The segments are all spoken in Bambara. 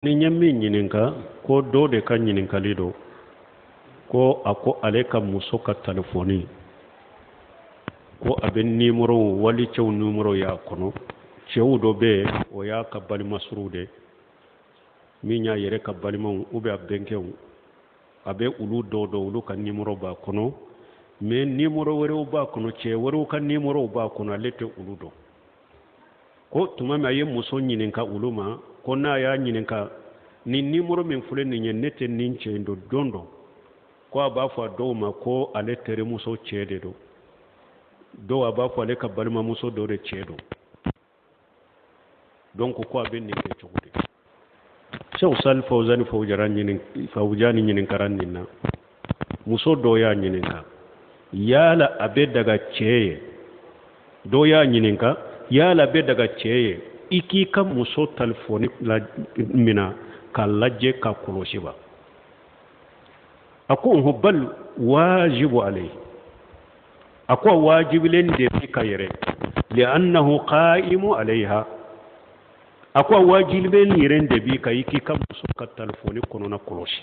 ni nyammi nyininka ko do de kan nyininkali do ko ako ale ka muso ka telefoni ko aben nimero wali cew numero ya kono cew do be o ya ka bali masrude mi nya yere ka bali mon ube abenkew abe ulu do ulu kan nimero ba kono me nimero were ba kono ce were kan nimero ba kono lete ulu do ko tuma ma ye muso nyininka uluma ko na ya nyininka ni nimero min fule ni nete ninche ndo dondo ko aba fa do ma ko ale tere muso chede do aba fa le ka balma muso do re chedo donc ko abe ni ke chogudi sew sal fawzani fawjani nyinin karanni na muso do ya nyininka yala abe daga cheye do ya nyininka yala be daga cheye iki ka muso telefoni la mina ka lajje ka koloshiba ako hubbal wajibu alayhi ako wajibilen de ka yere li'annahu qa'imu alayha ako wajibilen yeren de bi ka iki ka muso ka telefoni kono na koloshi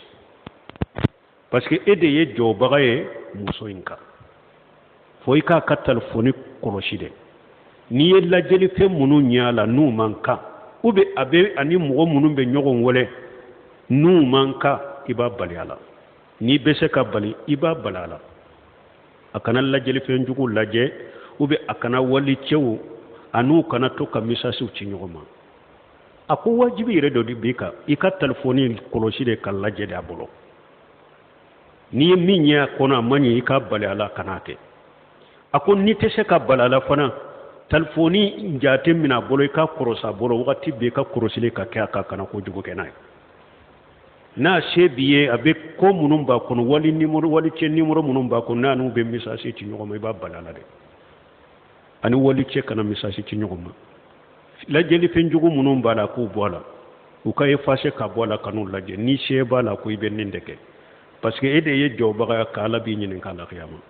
parce que ede ye jo bagaye muso inka foi ka telefoni koloshi de ni ye lajeli fe munu nyala nu manka ube abe ani mogo munu be nyogon wole nu manka iba bali ala ni bese ka bali iba balala akana lajeli fe njugu laje ube akana wali cewu anu kana to ka misasi ci nyogoma ako wajibi re do dibika ika telefoni koloshi de kala laje de abolo ni minya kona mani ika bali ala kanate ako ni tese ka balala fana telefoni njate mina bolo ka korosa bolo wakati be ka korosile ka kaka kana ko jugo kenai na shebiye abe ko munum ba kono wali nimero wali che nimero munum ba kono nanu be message ci nyoko may ba balala de ani wali che kana message ci nyoko ma la jeli fen jugo munum bala ko bola u ka e fashe ka bola kanu la je ni she bala ko ibe nindeke parce que ede ye joba ka kala bi nyinin kala khiyama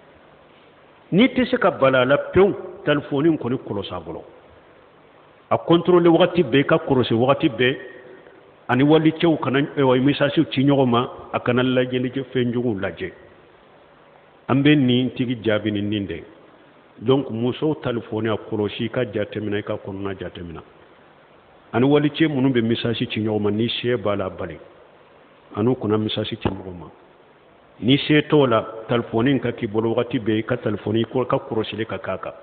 ni tese ka balala pew telefoni ko ni kolosa bolo a contrôler wakati be ka korosi wakati be ani wali cew kana way message ci nyogoma akana la jeli ci fenjugu laje ambe ni tigi jabi ni ninde donc muso telefoni a kolosi ka jatemina ka konna jatemina ani wali ce munum be message ci nyogoma ni she bala bali anu kuna message ci nyogoma ni she tola telefoni ka ki bolo wakati be ka telefoni ko ka korosi le ka kaka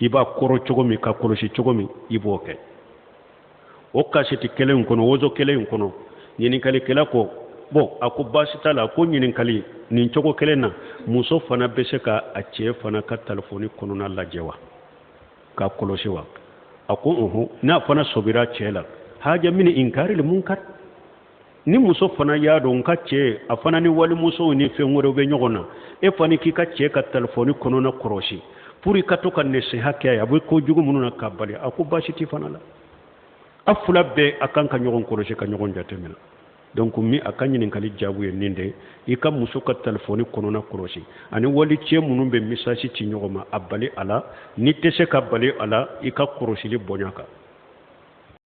iba koro chogomi ka korosi chogomi iboke o kaseti kelen kono wozo kelen kono nyinin kali kela ko bo ako basitala ko nyinin kali nin chogo kelen na muso fana bese ka a che fana ka telefoni kono na lajewa ka kolosi wa ako na fana sobira chela haja mini inkari le munkar ni muso fana ya don ka che afana ni wali muso ni fe ngoro be nyogona e fani ki ka che ka telefoni kono na korosi puri katoka nese hake ya bu ko jugu mununa kabali ako basiti fana la afula be akan ka nyogon korosi ka nyogon jatemina donc mi akan nin kali jabu ye ninde ika muso ka telefoni kono na korosi ani wali che munun be message ci nyogoma abali ala ni tese ka bali ala ika korosi li bonyaka